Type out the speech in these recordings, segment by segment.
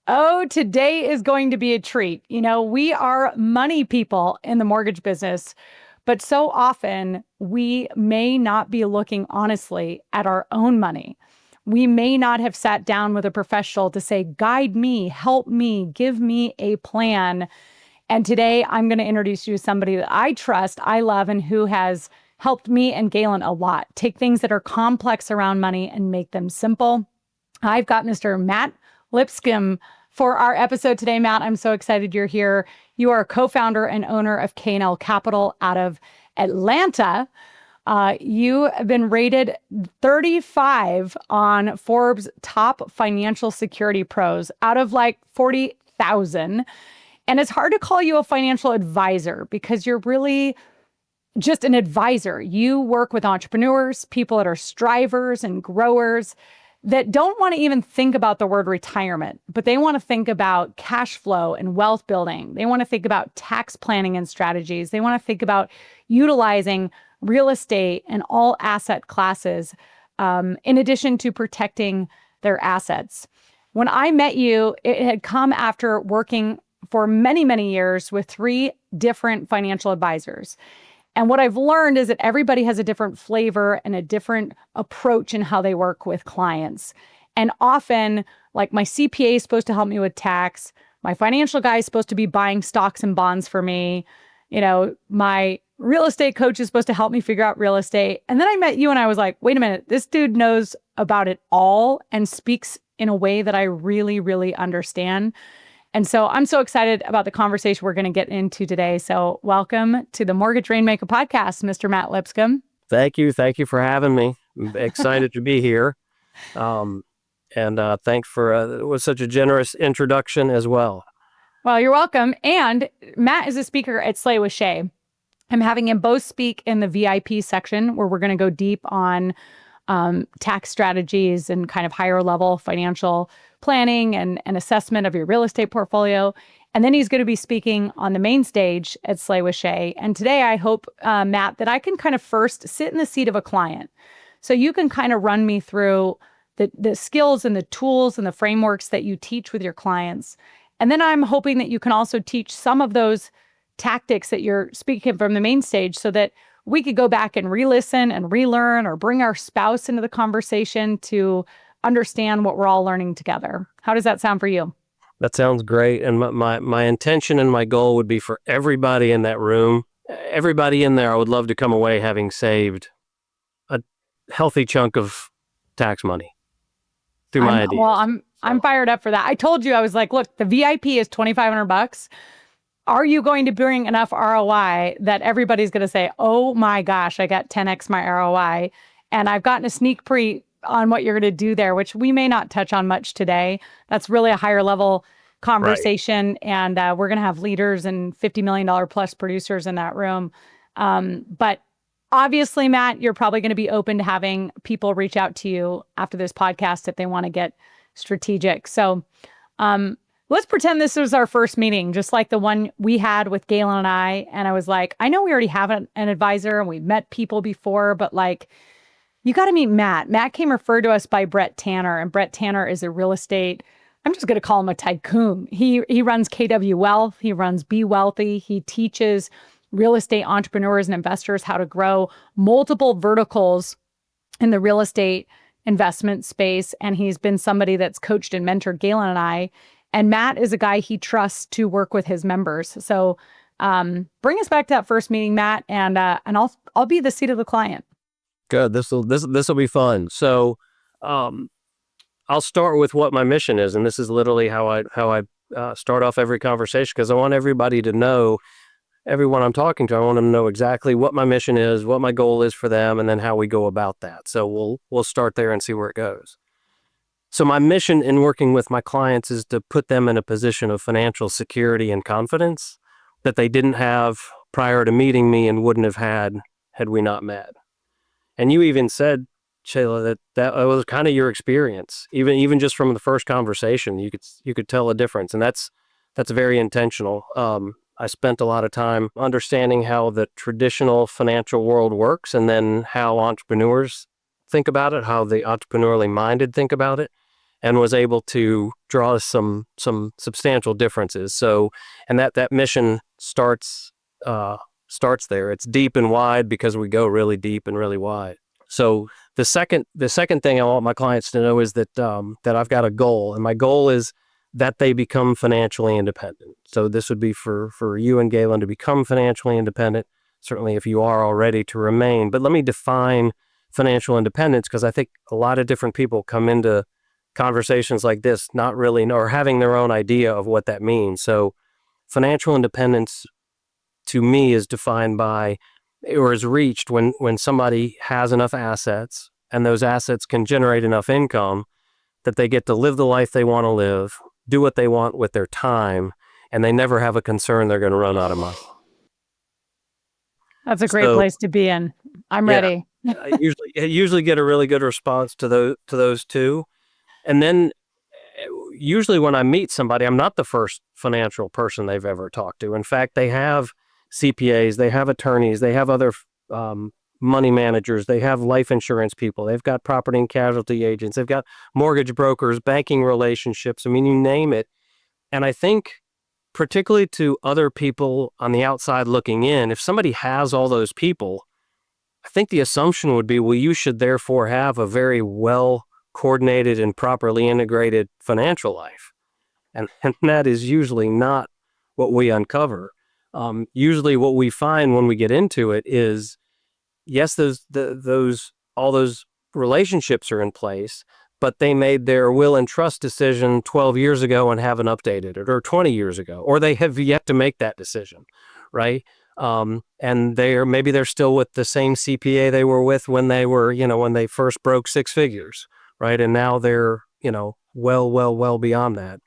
Oh, today is going to be a treat. We are money people in the mortgage business, but so often we may not be looking honestly at our own money. We may not have sat down with a professional to say, guide me, help me, give me a plan. And today I'm going to introduce you to somebody that I trust, I love, and who has helped me and Galen a lot. Take things that are complex around money and make them simple. I've got Mr. Matt Lipscomb for our episode today. Matt, I'm so excited you're here. You are a co-founder and owner of K&L Capital out of Atlanta. You have been rated 35 on Forbes top financial security pros out of like 40,000. And it's hard to call you a financial advisor because you're really just an advisor. You work with entrepreneurs, people that are strivers and growers that don't want to even think about the word retirement, but they want to think about cash flow and wealth building. They want to think about tax planning and strategies. They want to think about utilizing real estate and all asset classes, in addition to protecting their assets. When I met you, it had come after working for many, many years with 3 different financial advisors. And what I've learned is that everybody has a different flavor and a different approach in how they work with clients. And often, like my CPA is supposed to help me with tax. My financial guy is supposed to be buying stocks and bonds for me. My real estate coach is supposed to help me figure out real estate. And then I met you and I was like, wait a minute, this dude knows about it all and speaks in a way that I really, really understand. And so I'm so excited about the conversation we're going to get into today. So welcome to the Mortgage Rainmaker Podcast, Mr. Matt Lipscomb. Thank you. Thank you for having me. I'm excited to be here. And thanks for it was such a generous introduction as well. Well, you're welcome. And Matt is a speaker at Slay with Shay. I'm having him both speak in the VIP section where we're going to go deep on tax strategies and kind of higher level financial planning and assessment of your real estate portfolio. And then he's going to be speaking on the main stage at Slay with Shay. And today I hope, Matt, that I can kind of first sit in the seat of a client. So you can kind of run me through the skills and the tools and the frameworks that you teach with your clients. And then I'm hoping that you can also teach some of those tactics that you're speaking from the main stage so that we could go back and re-listen and relearn or bring our spouse into the conversation to understand what we're all learning together. How does that sound for you? That sounds great. And my intention and my goal would be for everybody in that room, everybody in there, I would love to come away having saved a healthy chunk of tax money through my ideas. Well, I'm fired up for that. I told you, I was like, look, the VIP is $2,500. Are you going to bring enough ROI that everybody's going to say, oh my gosh, I got 10x my ROI. And I've gotten a sneak peek on what you're going to do there, which we may not touch on much today. That's really a higher level conversation. Right. And we're going to have leaders and $50 million plus producers in that room. But obviously, Matt, you're probably going to be open to having people reach out to you after this podcast if they want to get strategic. So let's pretend this was our first meeting, just like the one we had with Galen and I. And I was like, I know we already have an advisor and we've met people before, but like, you got to meet Matt. Matt came referred to us by Brett Tanner, and Brett Tanner is a real estate, I'm just going to call him a tycoon. He runs KW Wealth. He runs Be Wealthy. He teaches real estate entrepreneurs and investors how to grow multiple verticals in the real estate investment space. And he's been somebody that's coached and mentored Galen and I. And Matt is a guy he trusts to work with his members. So bring us back to that first meeting, Matt, and I'll be the seat of the client. Good. This will be fun. So, I'll start with what my mission is, and this is literally how I start off every conversation because I want everybody to know, everyone I'm talking to, I want them to know exactly what my mission is, what my goal is for them, and then how we go about that. So we'll start there and see where it goes. So my mission in working with my clients is to put them in a position of financial security and confidence that they didn't have prior to meeting me and wouldn't have had we not met. And you even said, Shayla, that was kind of your experience. Even just from the first conversation, you could tell a difference, and that's very intentional. I spent a lot of time understanding how the traditional financial world works, and then how entrepreneurs think about it, how the entrepreneurially minded think about it, and was able to draw some substantial differences. So, and that mission starts there. It's deep and wide because we go really deep and really wide. So the second thing I want my clients to know is that that I've got a goal, and my goal is that they become financially independent. So this would be for you and Galen to become financially independent. Certainly, if you are already, to remain. But let me define financial independence, because I think a lot of different people come into conversations like this not really or having their own idea of what that means. So financial independence to me is defined by, or is reached when somebody has enough assets and those assets can generate enough income that they get to live the life they want to live, do what they want with their time, and they never have a concern they're going to run out of money. That's a great place to be in. I'm ready. I usually get a really good response to those two. And then usually when I meet somebody, I'm not the first financial person they've ever talked to. In fact, they have CPAs, they have attorneys, they have other money managers, they have life insurance people, they've got property and casualty agents, they've got mortgage brokers, banking relationships. I mean, you name it. And I think particularly to other people on the outside looking in, if somebody has all those people, I think the assumption would be, well, you should therefore have a very well coordinated and properly integrated financial life. And that is usually not what we uncover. Usually what we find when we get into it is, yes, all those relationships are in place, but they made their will and trust decision 12 years ago and haven't updated it, or 20 years ago, or they have yet to make that decision, right? And maybe they're still with the same CPA they were with when they were, when they first broke six figures, right? And now they're, well beyond that.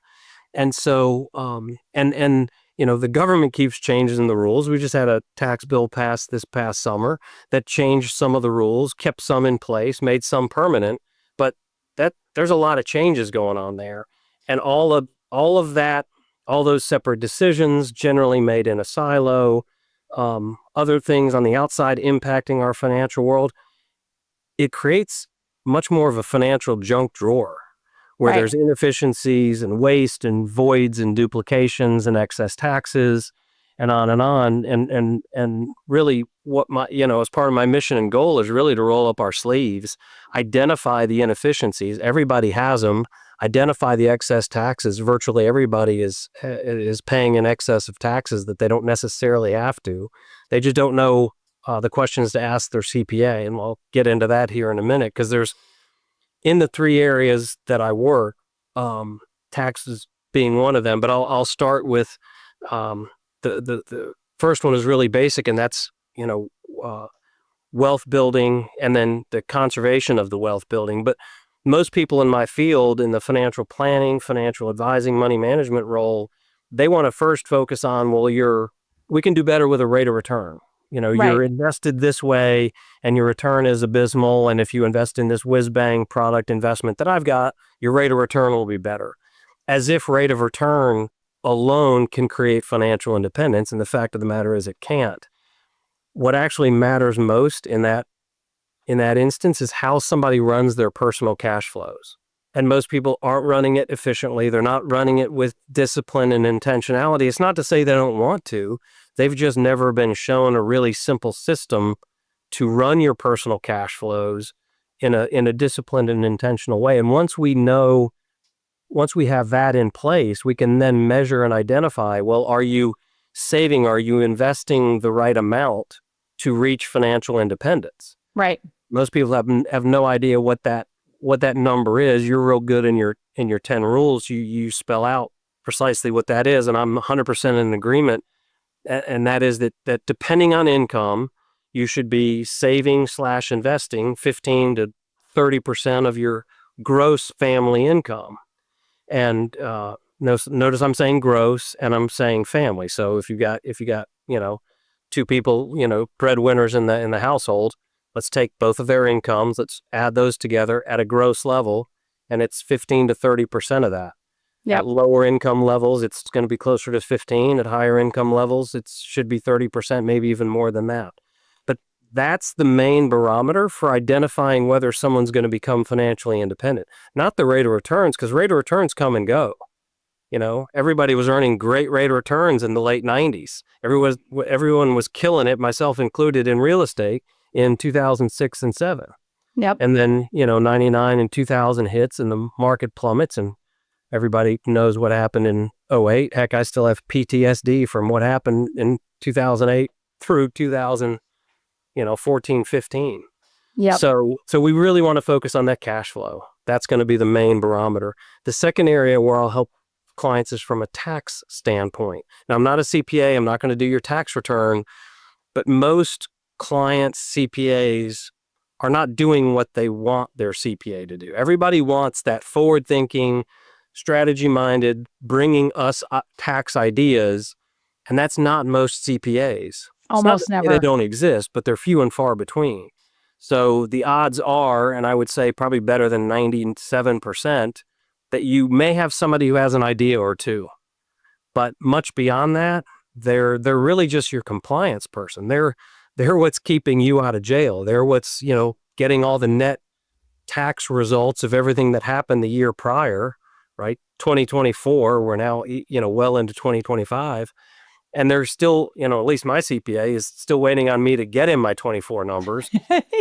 And so, the government keeps changing the rules. We just had a tax bill passed this past summer that changed some of the rules, kept some in place, made some permanent, but there's a lot of changes going on there. And all of that, all those separate decisions generally made in a silo, other things on the outside impacting our financial world, it creates much more of a financial junk drawer where there's inefficiencies and waste and voids and duplications and excess taxes and on and on. And really what as part of my mission and goal is really to roll up our sleeves, identify the inefficiencies. Everybody has them. Identify the excess taxes. Virtually everybody is paying in excess of taxes that they don't necessarily have to. They just don't know the questions to ask their CPA. And we'll get into that here in a minute, because there's, in the three areas that I work, taxes being one of them. But I'll start with the first one is really basic, and that's wealth building, and then the conservation of the wealth building. But most people in my field, in the financial planning, financial advising, money management role, they want to first focus on, we can do better with a rate of return. You're invested this way and your return is abysmal. And if you invest in this whiz-bang product investment that I've got, your rate of return will be better. As if rate of return alone can create financial independence. And the fact of the matter is it can't. What actually matters most in that instance is how somebody runs their personal cash flows. And most people aren't running it efficiently. They're not running it with discipline and intentionality. It's not to say they don't want to. They've just never been shown a really simple system to run your personal cash flows in a disciplined and intentional way. And once we have that in place, we can then measure and identify, well, are you saving, are you investing the right amount to reach financial independence? Right. Most people have no idea what that number is. You're real good in your 10 rules. You spell out precisely what that is, and I'm 100% in agreement. And that is that depending on income, you should be saving/investing 15 to 30% of your gross family income. And notice I'm saying gross and I'm saying family. So if you got two people, breadwinners in the household, let's take both of their incomes, let's add those together at a gross level, and it's 15 to 30% of that. Yep. At lower income levels, it's going to be closer to 15. At higher income levels, it should be 30%, maybe even more than that. But that's the main barometer for identifying whether someone's going to become financially independent. Not the rate of returns, because rate of returns come and go. Everybody was earning great rate of returns in the late 90s. Everyone was killing it, myself included, in real estate in 2006 and 7. Yep. And then, 99 and 2000 hits and the market plummets, and everybody knows what happened in 08. Heck, I still have PTSD from what happened in 2008 through 2014, 15. Yep. So we really want to focus on that cash flow. That's going to be the main barometer. The second area where I'll help clients is from a tax standpoint. Now, I'm not a CPA. I'm not going to do your tax return, but most clients' CPAs are not doing what they want their CPA to do. Everybody wants that forward-thinking, strategy-minded, bringing us tax ideas, and that's not most CPAs. Almost never. They don't exist, but they're few and far between. So the odds are, and I would say probably better than 97%, that you may have somebody who has an idea or two. But much beyond that, they're really just your compliance person. They're what's keeping you out of jail. They're what's, getting all the net tax results of everything that happened the year prior, right? 2024, we're now, well into 2025. And they're still, at least my CPA is still waiting on me to get him my 24 numbers.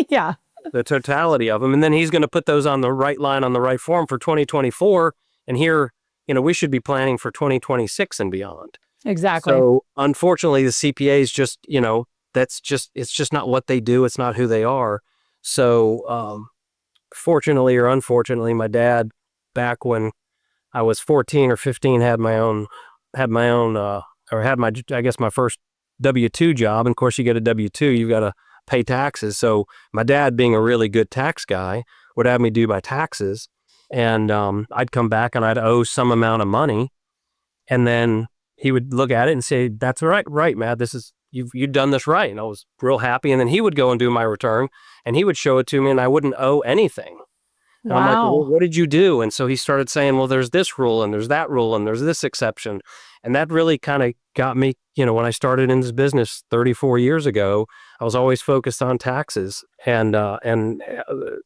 Yeah. The totality of them. And then he's going to put those on the right line, on the right form for 2024. And here, we should be planning for 2026 and beyond. Exactly. So unfortunately, the CPAs just, it's just not what they do. It's not who they are. So fortunately or unfortunately, my dad, back when I was 14 or 15, had my first W-2 job. And of course, you get a W-2, you've got to pay taxes. So my dad, being a really good tax guy, would have me do my taxes. And I'd come back and I'd owe some amount of money. And then he would look at it and say, "That's right, Matt, you've done this right." And I was real happy. And then he would go and do my return and he would show it to me and I wouldn't owe anything. And I'm like, "Well, what did you do?" And so he started saying, "Well, there's this rule and there's that rule and there's this exception." And that really kind of got me, when I started in this business 34 years ago, I was always focused on taxes and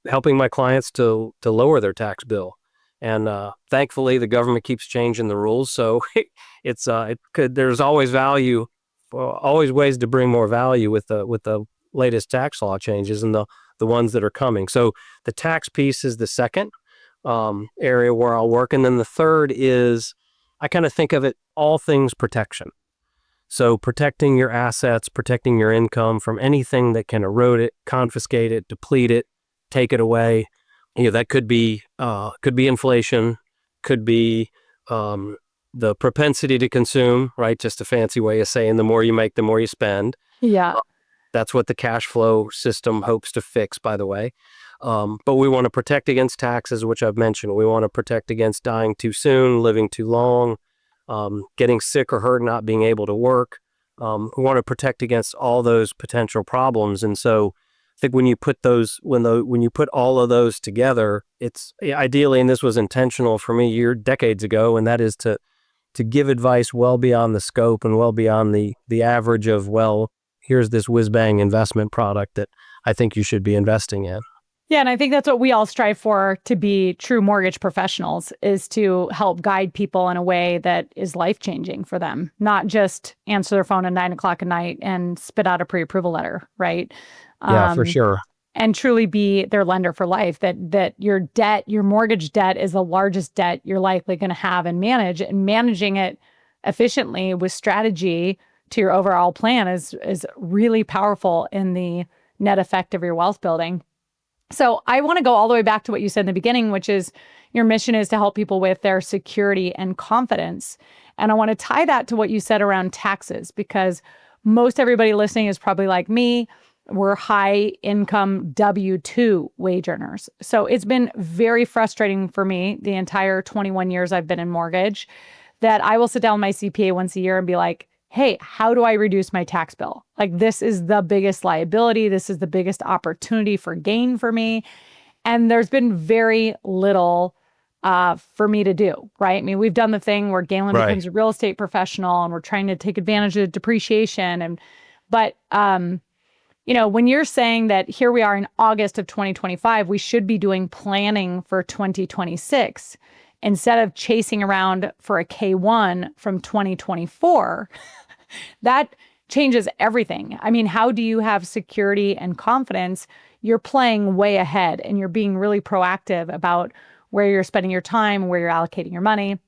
helping my clients to lower their tax bill. And thankfully, the government keeps changing the rules. So there's always value, always ways to bring more value with the latest tax law changes and the ones that are coming. So the tax piece is the second area where I'll work. And then the third is, I kind of think of it all things protection. So protecting your assets, protecting your income from anything that can erode it, confiscate it, deplete it, take it away. That could be inflation, could be the propensity to consume, right? Just a fancy way of saying the more you make, the more you spend. Yeah. That's what the cash flow system hopes to fix, by the way. But we want to protect against taxes, which I've mentioned. We want to protect against dying too soon, living too long, getting sick or hurt, not being able to work. We want to protect against all those potential problems. And so I think when you put when you put all of those together, it's ideally, and this was intentional for me decades ago, and that is to give advice well beyond the scope and well beyond the average of, well, here's this whiz-bang investment product that I think you should be investing in. Yeah, and I think that's what we all strive for, to be true mortgage professionals, is to help guide people in a way that is life-changing for them, not just answer their phone at 9:00 at night and spit out a pre-approval letter, right? Yeah, for sure. And truly be their lender for life, that your mortgage debt is the largest debt you're likely going to have and manage, and managing it efficiently with strategy to your overall plan is really powerful in the net effect of your wealth building. So I want to go all the way back to what you said in the beginning, which is your mission is to help people with their security and confidence. And I want to tie that to what you said around taxes, because most everybody listening is probably like me. We're high income W-2 wage earners. So it's been very frustrating for me the entire 21 years I've been in mortgage that I will sit down with my CPA once a year and be like, "Hey, how do I reduce my tax bill? Like, this is the biggest liability. This is the biggest opportunity for gain for me." And there's been very little for me to do, right? I mean, we've done the thing where Galen becomes a real estate professional and we're trying to take advantage of depreciation. But When you're saying that here we are in August of 2025, we should be doing planning for 2026 instead of chasing around for a K1 from 2024, that changes everything. I mean, how do you have security and confidence? You're playing way ahead and you're being really proactive about where you're spending your time, where you're allocating your money.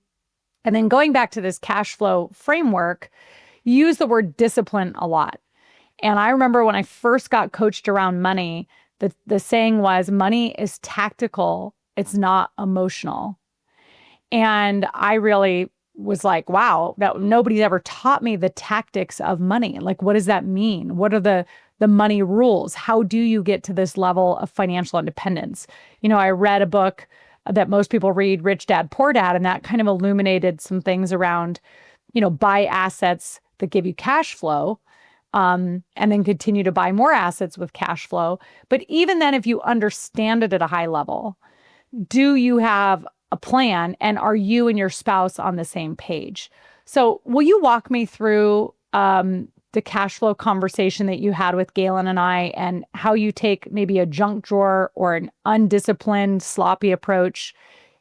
And then going back to this cash flow framework, you use the word discipline a lot. And I remember when I first got coached around money, the saying was, money is tactical, it's not emotional. And I really was like, wow, that nobody's ever taught me the tactics of money. Like, what does that mean? What are the money rules? How do you get to this level of financial independence? I read a book that most people read, Rich Dad, Poor Dad, and that kind of illuminated some things around, buy assets that give you cash flow, and then continue to buy more assets with cash flow. But even then, if you understand it at a high level, do you have a plan, and are you and your spouse on the same page? So will you walk me through the cash flow conversation that you had with Galen and I, and how you take maybe a junk drawer or an undisciplined, sloppy approach,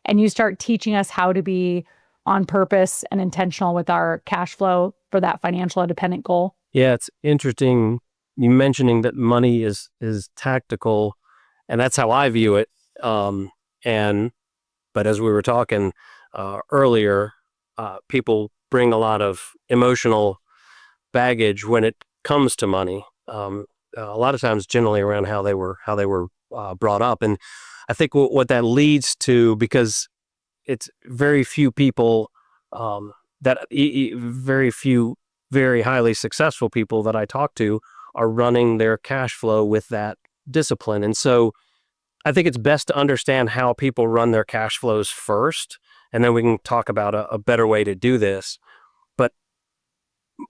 and you start teaching us how to be on purpose and intentional with our cash flow for that financial independent goal? Yeah, it's interesting you mentioning that money is tactical, and that's how I view it. But as we were talking earlier, people bring a lot of emotional baggage when it comes to money. A lot of times, generally around how they were brought up, and I think what that leads to, because it's very few people very few very highly successful people that I talk to are running their cash flow with that discipline. And so I think it's best to understand how people run their cash flows first, and then we can talk about a better way to do this. But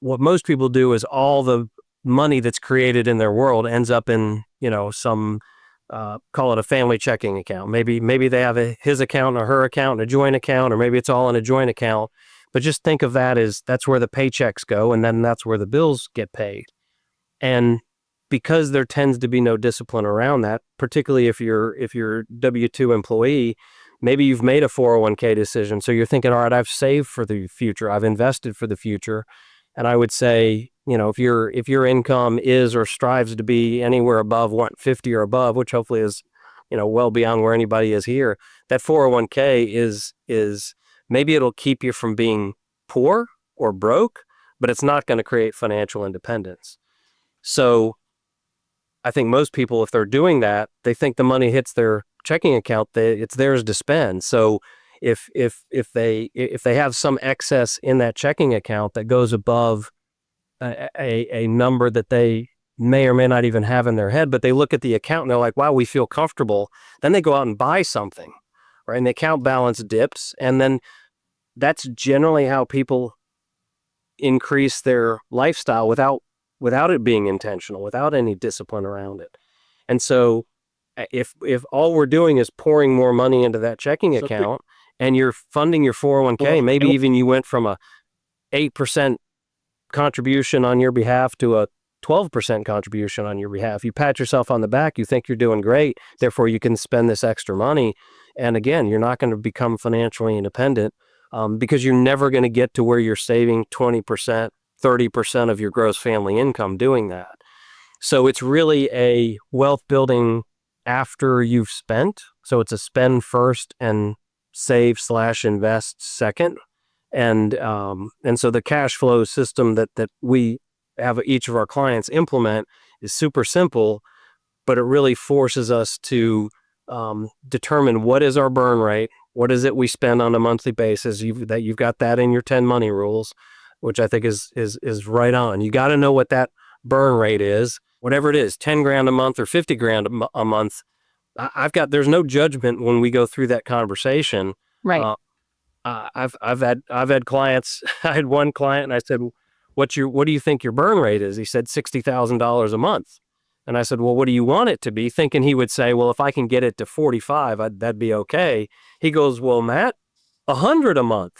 what most people do is all the money that's created in their world ends up in, some, call it a family checking account. Maybe they have his account or her account, a joint account, or maybe it's all in a joint account. But just think of that as that's where the paychecks go, and then that's where the bills get paid. And because there tends to be no discipline around that, particularly if you're W-2 employee, maybe you've made a 401k decision. So you're thinking, all right, I've saved for the future, I've invested for the future. And I would say, if your income is or strives to be anywhere above 150 or above, which hopefully is, well beyond where anybody is here, that 401k is maybe it'll keep you from being poor or broke, but it's not going to create financial independence. So I think most people, if they're doing that, they think the money hits their checking account, it's theirs to spend. So if they have some excess in that checking account that goes above a number that they may or may not even have in their head, but they look at the account and they're like, wow, we feel comfortable. Then they go out and buy something, right? And the account balance dips. And then that's generally how people increase their lifestyle without it being intentional, without any discipline around it. And so if all we're doing is pouring more money into that checking account and you're funding your 401k, maybe even you went from a 8% contribution on your behalf to a 12% contribution on your behalf. You pat yourself on the back, you think you're doing great, therefore you can spend this extra money. And again, you're not going to become financially independent because you're never going to get to where you're saving 20%, 30% of your gross family income doing that. So it's really a wealth building after you've spent. So it's a spend first and save/invest second. And so the cash flow system that we have each of our clients implement is super simple, but it really forces us to determine what is our burn rate, what is it we spend on a monthly basis. You've got that in your 10 money rules, which I think is right on. You got to know what that burn rate is, whatever it is, 10 grand a month or 50 grand a month. There's no judgment when we go through that conversation. Right. I've had clients. I had one client and I said, what do you think your burn rate is? He said $60,000 a month. And I said, well, what do you want it to be? Thinking he would say, well, if I can get it to 45, that'd be okay. He goes, well, Matt, 100 a month.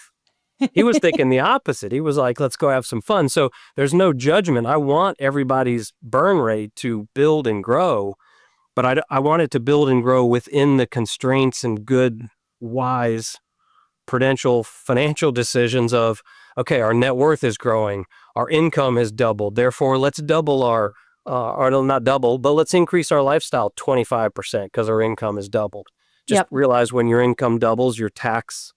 He was thinking the opposite. He was like, let's go have some fun. So there's no judgment. I want everybody's burn rate to build and grow, but I want it to build and grow within the constraints and good, wise, prudential financial decisions of, okay, our net worth is growing, our income has doubled. Therefore, let's double or not double, but let's increase our lifestyle 25% because our income has doubled. Just realize when your income doubles, your tax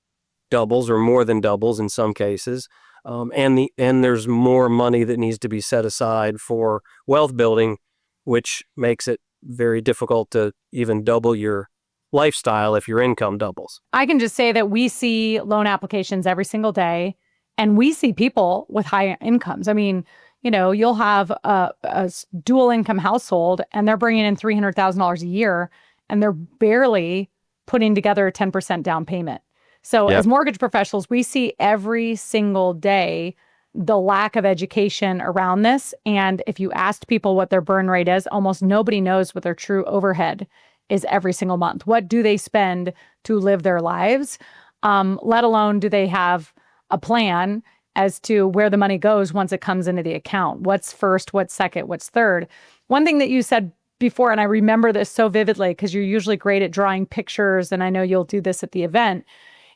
doubles or more than doubles in some cases. And there's more money that needs to be set aside for wealth building, which makes it very difficult to even double your lifestyle if your income doubles. I can just say that we see loan applications every single day, and we see people with high incomes. I mean, you'll have a dual income household and they're bringing in $300,000 a year and they're barely putting together a 10% down payment. So as mortgage professionals, we see every single day the lack of education around this. And if you asked people what their burn rate is, almost nobody knows what their true overhead is every single month. What do they spend to live their lives? Let alone do they have a plan as to where the money goes once it comes into the account. What's first, what's second, what's third? One thing that you said before, and I remember this so vividly because you're usually great at drawing pictures, and I know you'll do this at the event,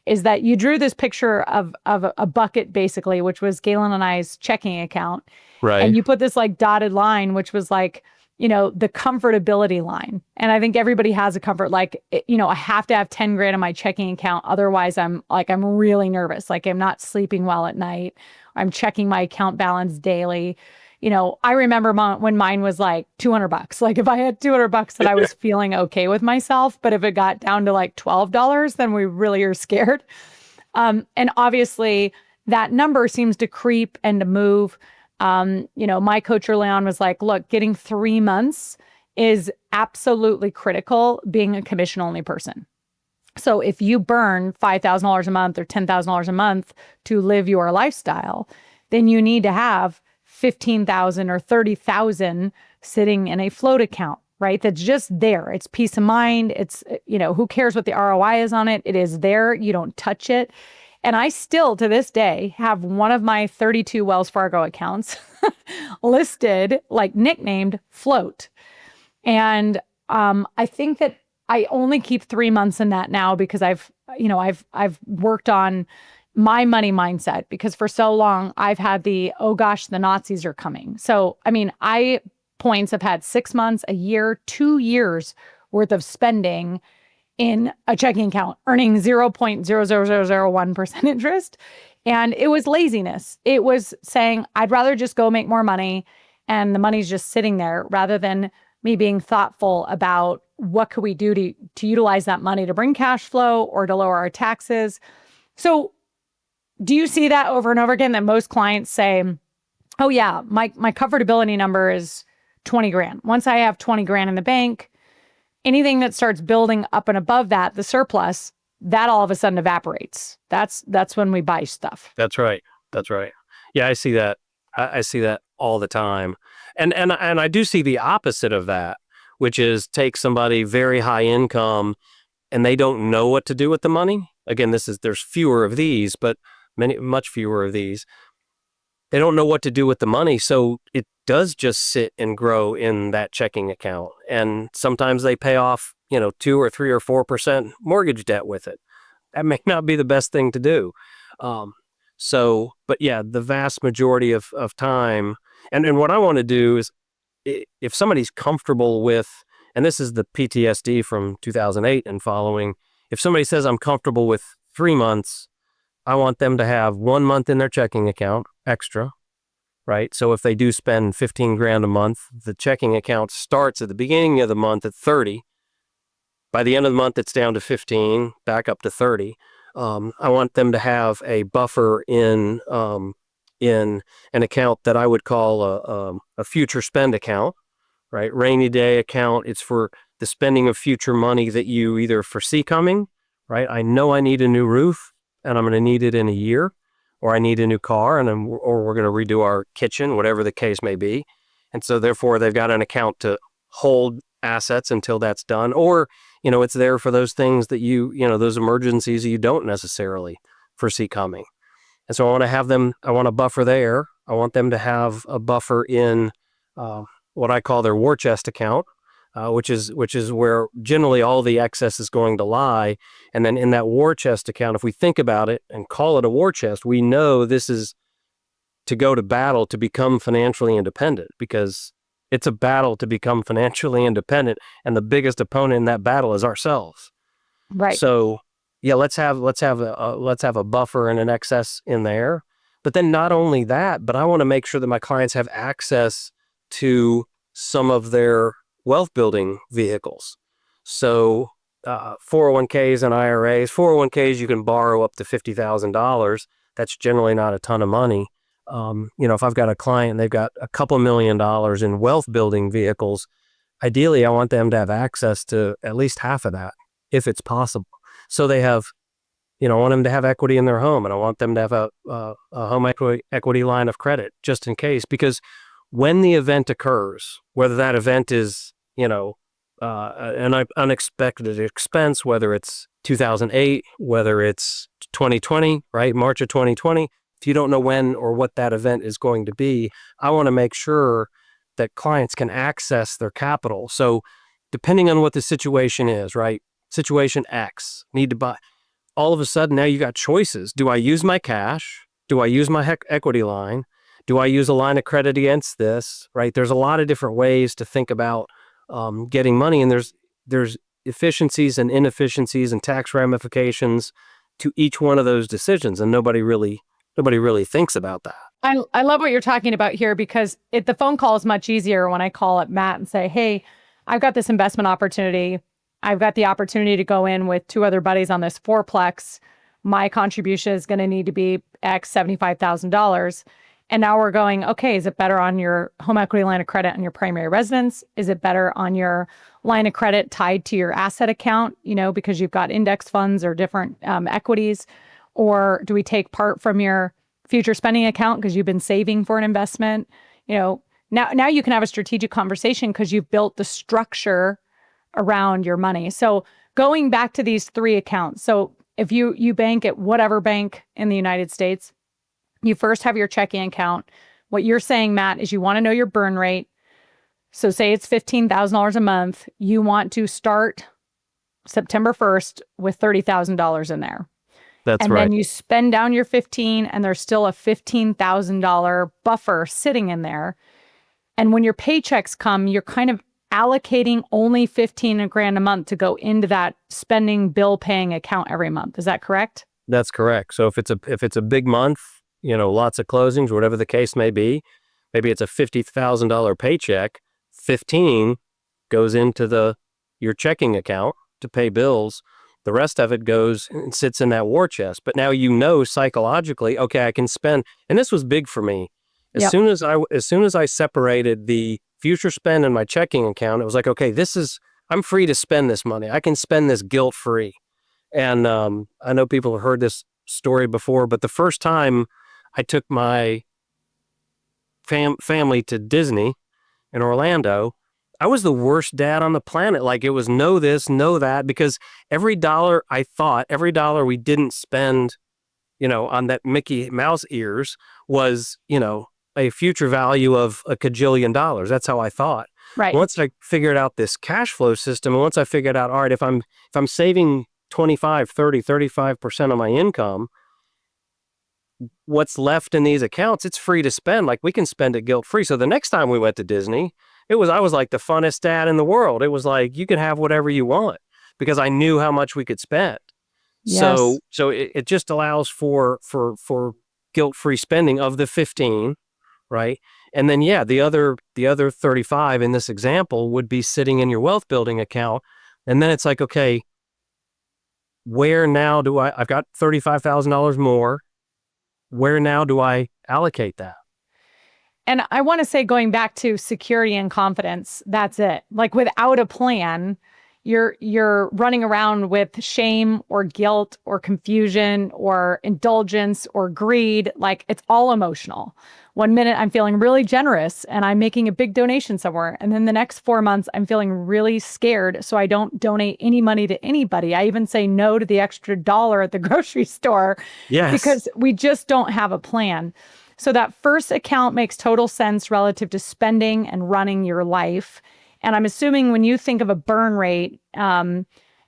is that you drew this picture of a bucket, basically, which was Galen and I's checking account. Right. And you put this like dotted line, which was like, the comfortability line. And I think everybody has a comfort, like, I have to have 10 grand in my checking account. Otherwise I'm really nervous. Like I'm not sleeping well at night. I'm checking my account balance daily. I remember when mine was like $200. Like if I had $200 that I was feeling okay with myself, but if it got down to like $12, then we really are scared. And obviously that number seems to creep and to move. My coach early on was like, look, getting 3 months is absolutely critical being a commission only person. So if you burn $5,000 a month or $10,000 a month to live your lifestyle, then you need to have 15,000 or 30,000 sitting in a float account, right? That's just there. It's peace of mind. It's, who cares what the ROI is on it? It is there. You don't touch it. And I still, to this day, have one of my 32 Wells Fargo accounts listed, like nicknamed Float. And I think that I only keep 3 months in that now because I've worked on my money mindset, because for so long I've had oh gosh, the Nazis are coming. So, points have had 6 months, a year, 2 years worth of spending in a checking account, earning 0.00001% interest. And it was laziness. It was saying, I'd rather just go make more money and the money's just sitting there, rather than me being thoughtful about what could we do to utilize that money to bring cash flow or to lower our taxes. So do you see that over and over again, that most clients say, oh yeah, my comfortability number is 20 grand. Once I have 20 grand in the bank, anything that starts building up and above that, the surplus, that all of a sudden evaporates. That's when we buy stuff. That's right. Yeah, I see that. I see that all the time. And I do see the opposite of that, which is take somebody very high income and they don't know what to do with the money. Again, there's fewer of these, but much fewer of these. They don't know what to do with the money. So it does just sit and grow in that checking account. And sometimes they pay off, 2 or 3 or 4% mortgage debt with it. That may not be the best thing to do. But yeah, the vast majority of time, and what I want to do is, if somebody's comfortable with, and this is the PTSD from 2008 and following, if somebody says I'm comfortable with 3 months, I want them to have 1 month in their checking account extra, right? So if they do spend 15 grand a month, the checking account starts at the beginning of the month at 30. By the end of the month, it's down to 15, back up to 30. I want them to have a buffer in an account that I would call a future spend account, right? Rainy day account. It's for the spending of future money that you either foresee coming, right? I know I need a new roof and I'm going to need it in a year, or I need a new car or we're going to redo our kitchen, whatever the case may be. And so therefore they've got an account to hold assets until that's done, or, it's there for those things that those emergencies you don't necessarily foresee coming. And so I want a buffer there. I want them to have a buffer in what I call their war chest account, which is where generally all the excess is going to lie. And then in that war chest account, if we think about it and call it a war chest, we know this is to go to battle to become financially independent, because it's a battle to become financially independent, and the biggest opponent in that battle is ourselves. Right. So yeah, let's have a buffer and an excess in there. But then not only that, but I want to make sure that my clients have access to some of their wealth building vehicles. So 401ks and IRAs. 401ks, you can borrow up to $50,000. That's generally not a ton of money. If I've got a client and they've got a couple $1 million in wealth building vehicles, ideally I want them to have access to at least half of that, if it's possible. So they have, I want them to have equity in their home, and I want them to have a home equity line of credit just in case, because when the event occurs, whether that event is, an unexpected expense, whether it's 2008, whether it's 2020, right? March of 2020, if you don't know when or what that event is going to be, I want to make sure that clients can access their capital. So depending on what the situation is, right? Situation X, need to buy. All of a sudden, now you got choices. Do I use my cash? Do I use my equity line? Do I use a line of credit against this, right? There's a lot of different ways to think about getting money, and there's efficiencies and inefficiencies and tax ramifications to each one of those decisions, and nobody really thinks about that. I love what you're talking about here, because the phone call is much easier when I call up Matt and say, hey, I've got this investment opportunity. I've got the opportunity to go in with two other buddies on this fourplex. My contribution is going to need to be X, $75,000. And now we're going, okay, is it better on your home equity line of credit on your primary residence? Is it better on your line of credit tied to your asset account, because you've got index funds or different equities? Or do we take part from your future spending account because you've been saving for an investment? Now you can have a strategic conversation because you've built the structure around your money. So going back to these three accounts. So if you bank at whatever bank in the United States, you first have your checking account. What you're saying, Matt, is you want to know your burn rate. So say it's $15,000 a month. You want to start September 1st with $30,000 in there. That's and right. Then you spend down your 15, and there's still a $15,000 buffer sitting in there. And when your paychecks come, you're kind of allocating only $15,000 a month to go into that spending bill paying account every month. Is that correct? That's correct. So if it's a big month, lots of closings, whatever the case may be, maybe it's a $50,000 paycheck, 15 goes into your checking account to pay bills. The rest of it goes and sits in that war chest. But now psychologically, okay, I can spend, and this was big for me. As soon as I separated the future spend in my checking account, it was like, okay, I'm free to spend this money. I can spend this guilt-free. And I know people have heard this story before, but the first time I took my family to Disney in Orlando, I was the worst dad on the planet. Like, it was know this, know that, because every dollar we didn't spend, on that Mickey Mouse ears was, a future value of a cajillion dollars. That's how I thought. Right. Once I figured out this cash flow system, and once I figured out, all right, if I'm saving 25, 30, 35% of my income, what's left in these accounts, it's free to spend. Like, we can spend it guilt-free. So the next time we went to Disney, I was like the funnest dad in the world. It was like, you can have whatever you want, because I knew how much we could spend. Yes. So it just allows for guilt-free spending of the 15, right? And then, the other 35 in this example would be sitting in your wealth building account. And then it's like, okay, where now I've got $35,000 more. Where now do I allocate that? And I want to say, going back to security and confidence, that's it. Like, without a plan, you're running around with shame or guilt or confusion or indulgence or greed. Like, it's all emotional. One minute I'm feeling really generous and I'm making a big donation somewhere. And then the next 4 months, I'm feeling really scared. So I don't donate any money to anybody. I even say no to the extra dollar at the grocery store because we just don't have a plan. So that first account makes total sense relative to spending and running your life. And I'm assuming when you think of a burn rate, and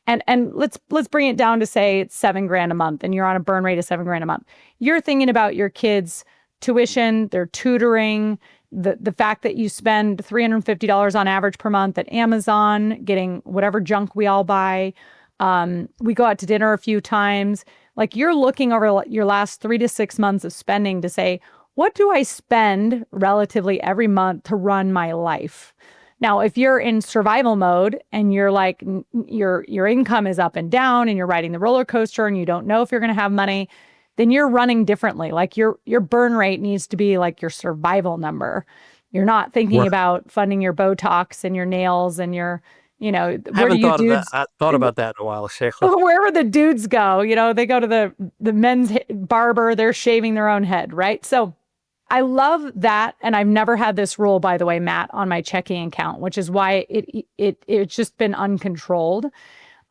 let's bring it down to say it's $7,000 a month and you're on a burn rate of $7,000 a month. You're thinking about your kids' tuition, their tutoring, the fact that you spend $350 on average per month at Amazon, getting whatever junk we all buy. We go out to dinner a few times. Like, you're looking over your last 3 to 6 months of spending to say, what do I spend relatively every month to run my life? Now, if you're in survival mode and you're like, your income is up and down and you're riding the roller coaster and you don't know if you're going to have money, then you're running differently. Like, your burn rate needs to be like your survival number. You're not thinking about funding your Botox and your nails and your, where do you dudes? I thought about that in a while, Shayla. Wherever the dudes go, they go to the men's barber, they're shaving their own head, right? So I love that. And I've never had this rule, by the way, Matt, on my checking account, which is why it's just been uncontrolled.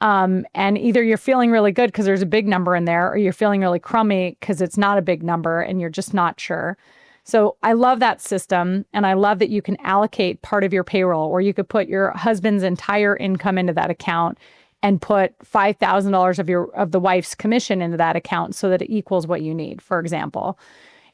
And either you're feeling really good because there's a big number in there, or you're feeling really crummy because it's not a big number and you're just not sure. So I love that system. And I love that you can allocate part of your payroll, or you could put your husband's entire income into that account and put $5,000 of the wife's commission into that account so that it equals what you need, for example.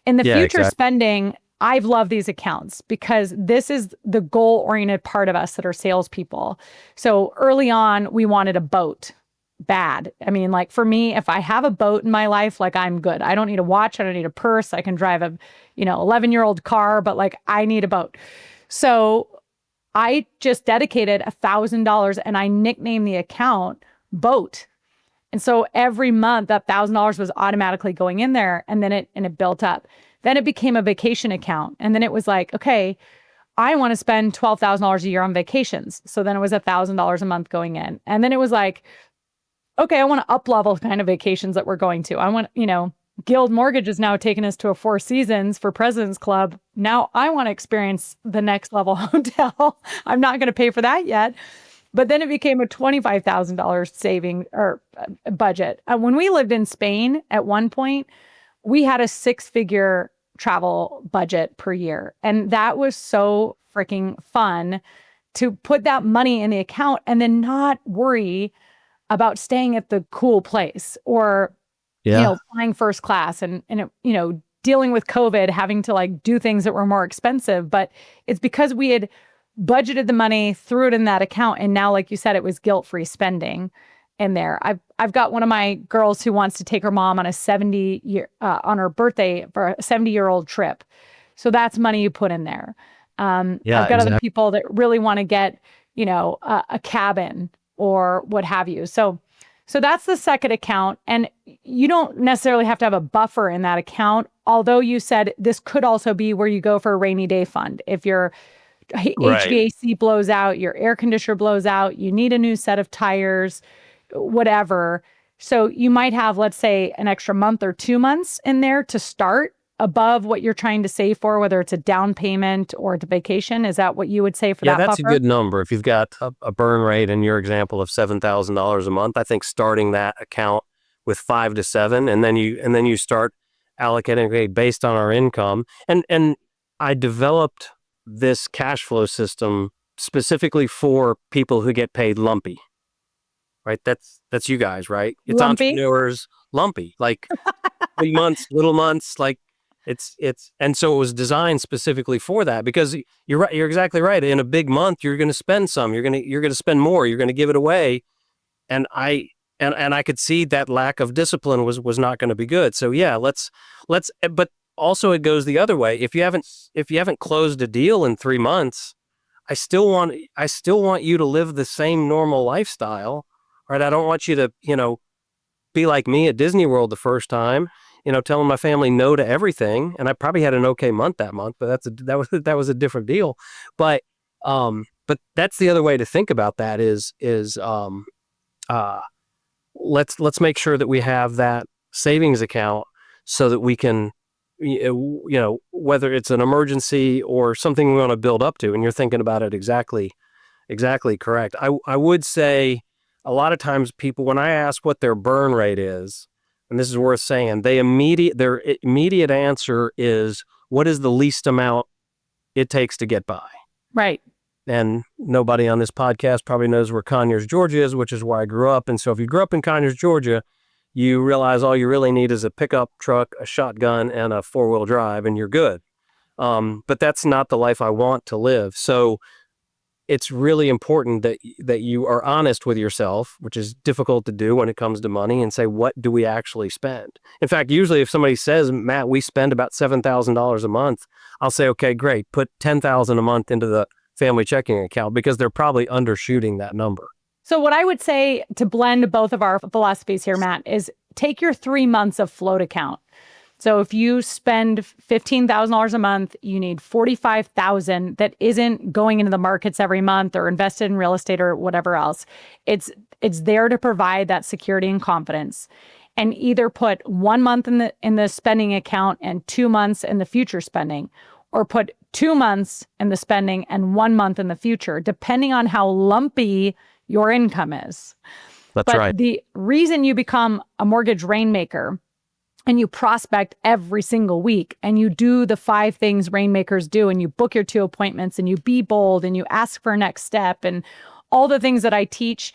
In the future spending, I've loved these accounts because this is the goal-oriented part of us that are salespeople. So early on, we wanted a boat bad. I mean, like, for me, if I have a boat in my life, like, I'm good. I don't need a watch. I don't need a purse. I can drive a, 11-year-old car, but like, I need a boat. So I just dedicated $1,000 and I nicknamed the account Boat. And so every month that $1,000 was automatically going in there, and then it built up. Then it became a vacation account. And then it was like, okay, I want to spend $12,000 a year on vacations. So then it was $1,000 a month going in. And then it was like, okay, I want to up level kind of vacations that we're going to. I want, Guild Mortgage is now taking us to a Four Seasons for President's Club. Now I want to experience the next level hotel. I'm not going to pay for that yet. But then it became a $25,000 saving or budget. When we lived in Spain at one point, we had a 6-figure travel budget per year. And that was so freaking fun to put that money in the account and then not worry about staying at the cool place or, flying first class and dealing with COVID, having to like do things that were more expensive. But it's because we had budgeted the money, threw it in that account. And now, like you said, it was guilt-free spending in there. I've got one of my girls who wants to take her mom on a 70-year, on her birthday for a 70-year-old trip. So that's money you put in there. I've got other people that really want to get, a cabin or what have you. So that's the second account. And you don't necessarily have to have a buffer in that account. Although you said this could also be where you go for a rainy day fund. If your HVAC blows out, your air conditioner blows out, you need a new set of tires, whatever. So you might have, let's say, an extra month or 2 months in there to start above what you're trying to save for, whether it's a down payment or the vacation. Is that what you would say for that buffer? Yeah, that's a good number. If you've got a burn rate in your example of $7,000 a month, I think starting that account with 5 to 7, and then you start allocating based on our income. And I developed this cash flow system specifically for people who get paid lumpy. Right? That's you guys, right? It's lumpy? Entrepreneurs, lumpy, like big months, little months, like it's, and so it was designed specifically for that, because you're right. You're exactly right. In a big month, you're going to spend some, you're going to spend more, you're going to give it away. And I could see that lack of discipline was not going to be good. So yeah, let's, but also it goes the other way. If you haven't closed a deal in 3 months, I still want you to live the same normal lifestyle. Right? I don't want you to, be like me at Disney World the first time, telling my family no to everything. And I probably had an okay month that month, but that was a different deal. But But that's the other way to think about that is let's make sure that we have that savings account so that we can, whether it's an emergency or something we want to build up to, and you're thinking about it exactly correct. I would say a lot of times people, when I ask what their burn rate is, and this is worth saying, their immediate answer is, what is the least amount it takes to get by? Right. And nobody on this podcast probably knows where Conyers, Georgia is, which is where I grew up. And so if you grew up in Conyers, Georgia, you realize all you really need is a pickup truck, a shotgun, and a four-wheel drive, and you're good. But that's not the life I want to live. So it's really important that you are honest with yourself, which is difficult to do when it comes to money, and say, what do we actually spend? In fact, usually if somebody says, Matt, we spend about $7,000 a month, I'll say, okay, great, put $10,000 a month into the family checking account, because they're probably undershooting that number. So what I would say to blend both of our philosophies here, Matt, is take your 3 months of float account. So if you spend $15,000 a month, you need $45,000 that isn't going into the markets every month or invested in real estate or whatever else. It's there to provide that security and confidence. And either put 1 month in the spending account and 2 months in the future spending, or put 2 months in the spending and 1 month in the future, depending on how lumpy your income is. That's right. The reason you become a mortgage rainmaker and you prospect every single week and you do the 5 things rainmakers do, and you book your 2 appointments and you be bold and you ask for a next step and all the things that I teach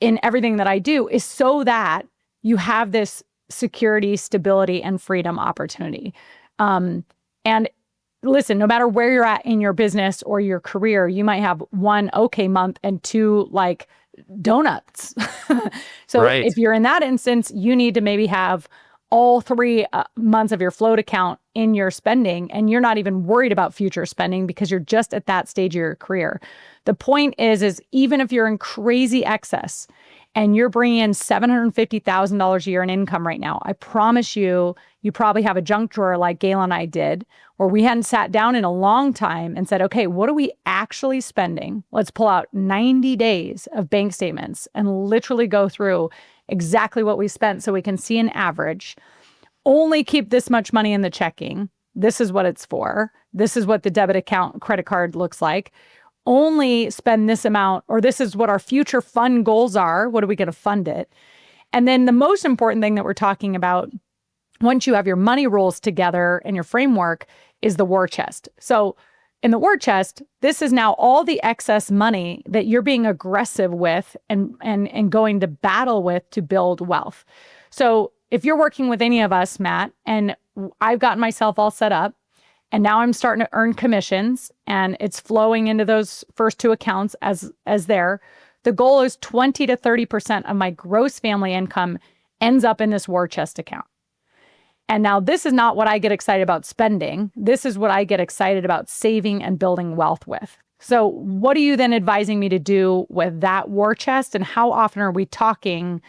in everything that I do, is so that you have this security, stability, and freedom opportunity. And listen, no matter where you're at in your business or your career, you might have 1 okay month and 2 like donuts. So right. If you're in that instance, you need to maybe have all 3 months of your float account in your spending, and you're not even worried about future spending because you're just at that stage of your career. The point is even if you're in crazy excess and you're bringing in $750,000 a year in income right now, I promise you probably have a junk drawer like Galen and I did, where we hadn't sat down in a long time and said, okay, what are we actually spending? Let's pull out 90 days of bank statements and literally go through exactly what we spent so we can see an average. Only keep this much money in the checking. This is what it's for. This is what the debit account, credit card looks like. Only spend this amount, or this is what our future fund goals are. What are we going to fund it? And then the most important thing that we're talking about, once you have your money rules together and your framework, is the war chest. So in the war chest, this is now all the excess money that you're being aggressive with and going to battle with to build wealth. So if you're working with any of us, Matt, and I've gotten myself all set up, and now I'm starting to earn commissions and it's flowing into those first 2 accounts as there, the goal is 20 to 30% of my gross family income ends up in this war chest account. And now this is not what I get excited about spending. This is what I get excited about saving and building wealth with. So what are you then advising me to do with that war chest? And how often are we talking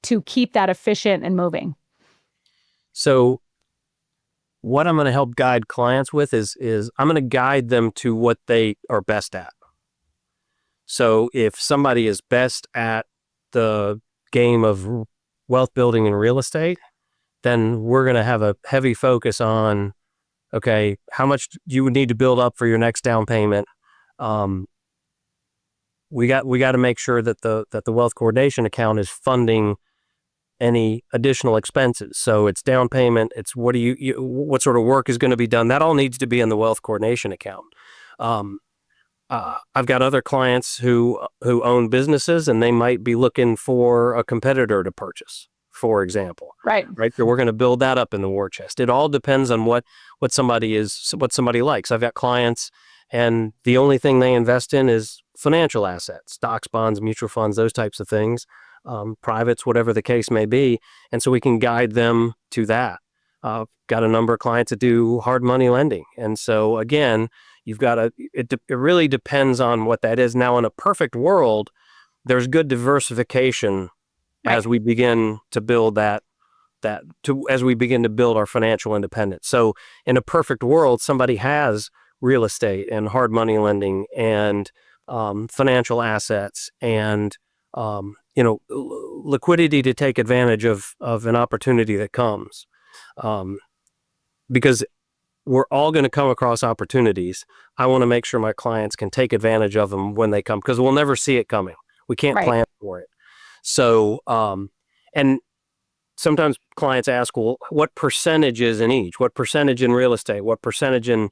to keep that efficient and moving? So what I'm going to help guide clients with is I'm going to guide them to what they are best at. So if somebody is best at the game of wealth building and real estate, then we're going to have a heavy focus on, okay, how much you would need to build up for your next down payment. We got to make sure that the wealth coordination account is funding any additional expenses. So it's down payment, it's what sort of work is going to be done. That all needs to be in the wealth coordination account. I've got other clients who own businesses, and they might be looking for a competitor to purchase, for example. Right. So we're going to build that up in the war chest. It all depends on what somebody likes. I've got clients, and the only thing they invest in is financial assets, stocks, bonds, mutual funds, those types of things, privates, whatever the case may be. And so we can guide them to that. Got a number of clients that do hard money lending. And so again, it really depends on what that is. Now, in a perfect world, there's good diversification as we begin to build as we begin to build our financial independence. So in a perfect world, somebody has real estate and hard money lending and financial assets, and liquidity to take advantage of an opportunity that comes, because we're all going to come across opportunities. I want to make sure my clients can take advantage of them when they come, because we'll never see it coming. We can't plan for it. So, and sometimes clients ask, well, what percentage is in each? What percentage in real estate? What percentage in,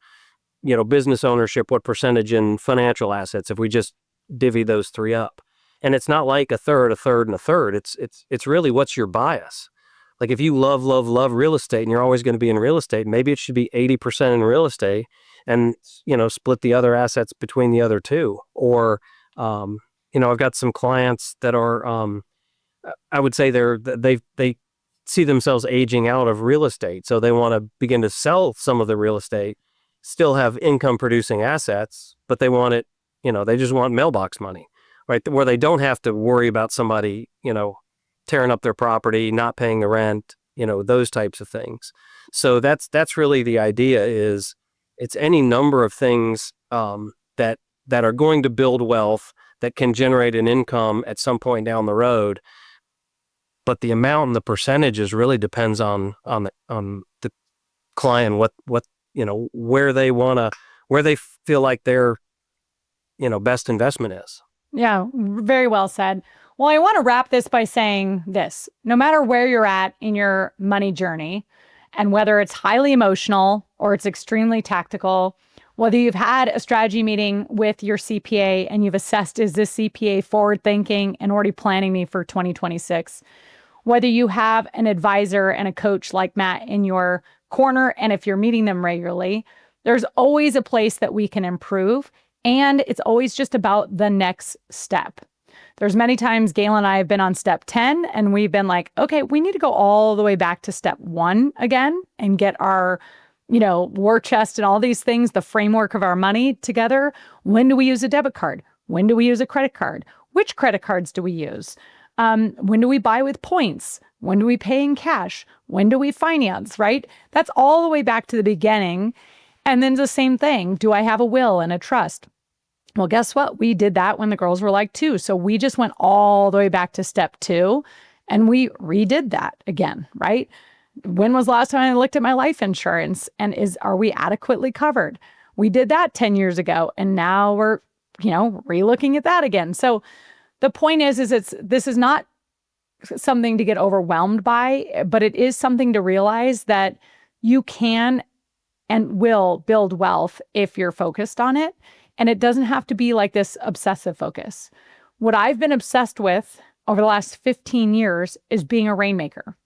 business ownership? What percentage in financial assets? If we just divvy those three up. And it's not like a third, a third, and a third. It's really, what's your bias? Like, if you love real estate and you're always going to be in real estate, maybe it should be 80% in real estate and, split the other assets between the other two. Or, I've got some clients that are, I would say they see themselves aging out of real estate. So they want to begin to sell some of the real estate, still have income producing assets, but they want it, they just want mailbox money, right? Where they don't have to worry about somebody, tearing up their property, not paying the rent, those types of things. So that's really the idea. Is it's any number of things that are going to build wealth, that can generate an income at some point down the road. But the amount and the percentages really depends on the client, what where they feel like their best investment is. Yeah, very well said. Well, I want to wrap this by saying this: no matter where you're at in your money journey, and whether it's highly emotional or it's extremely tactical, whether you've had a strategy meeting with your CPA and you've assessed, is this CPA forward thinking and already planning me for 2026? Whether you have an advisor and a coach like Matt in your corner, and if you're meeting them regularly, there's always a place that we can improve. And it's always just about the next step. There's many times Galen and I have been on step 10 and we've been like, okay, we need to go all the way back to step 1 again and get our, war chest and all these things, the framework of our money together. When do we use a debit card? When do we use a credit card? Which credit cards do we use? When do we buy with points? When do we pay in cash? When do we finance, right? That's all the way back to the beginning. And then the same thing. Do I have a will and a trust? Well, guess what? We did that when the girls were like 2. So we just went all the way back to step 2 and we redid that again, right? When was the last time I looked at my life insurance, and are we adequately covered? We did that 10 years ago and now we're, re-looking at that again. So the point is this is not something to get overwhelmed by, but it is something to realize that you can and will build wealth if you're focused on it. And it doesn't have to be like this obsessive focus. What I've been obsessed with over the last 15 years is being a rainmaker,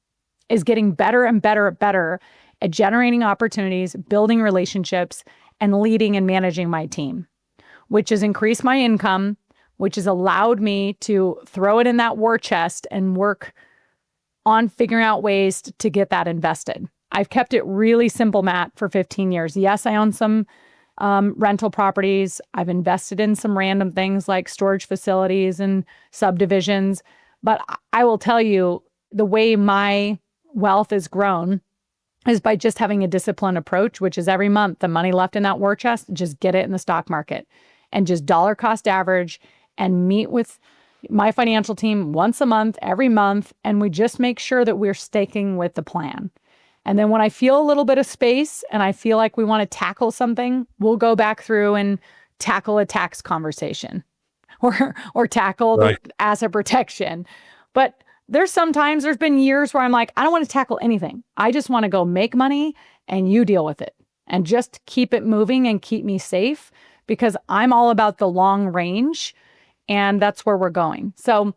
is getting better and better at generating opportunities, building relationships, and leading and managing my team, which has increased my income, which has allowed me to throw it in that war chest and work on figuring out ways to get that invested. I've kept it really simple, Matt, for 15 years. Yes, I own some rental properties. I've invested in some random things like storage facilities and subdivisions. But I will tell you, the way my wealth has grown is by just having a disciplined approach, which is every month, the money left in that war chest, just get it in the stock market and just dollar cost average and meet with my financial team once a month, every month. And we just make sure that we're sticking with the plan. And then when I feel a little bit of space and I feel like we want to tackle something, we'll go back through and tackle a tax conversation or tackle the asset protection. But there's been years where I'm like, I don't want to tackle anything. I just want to go make money and you deal with it and just keep it moving and keep me safe, because I'm all about the long range and that's where we're going. So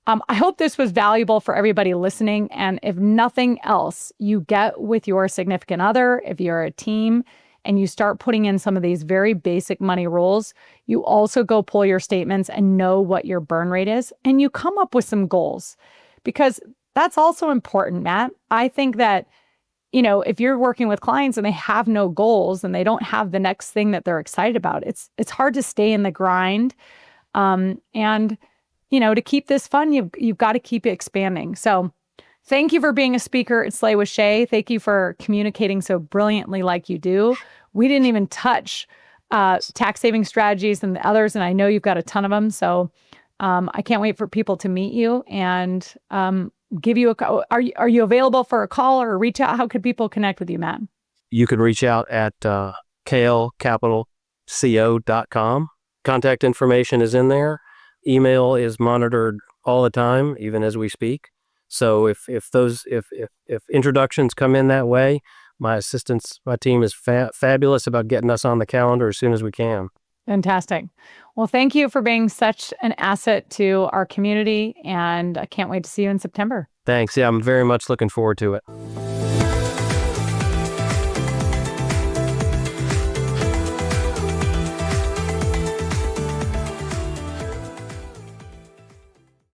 I hope this was valuable for everybody listening. And if nothing else, you get with your significant other, if you're a team, and you start putting in some of these very basic money rules, you also go pull your statements and know what your burn rate is. And you come up with some goals, because that's also important, Matt. I think that, if you're working with clients and they have no goals and they don't have the next thing that they're excited about, it's hard to stay in the grind. To keep this fun, you've got to keep it expanding. So thank you for being a speaker at Slay with Shay. Thank you for communicating so brilliantly like you do. We didn't even touch tax saving strategies and the others. And I know you've got a ton of them. So I can't wait for people to meet you and give you a call. Are you available for a call or a reach out? How could people connect with you, Matt? You can reach out at klcapitalco.com. Contact information is in there. Email is monitored all the time, even as we speak. So if introductions come in that way, my team is fabulous about getting us on the calendar as soon as we can. Fantastic. Well, thank you for being such an asset to our community, and I can't wait to see you in September. Thanks. Yeah, I'm very much looking forward to it.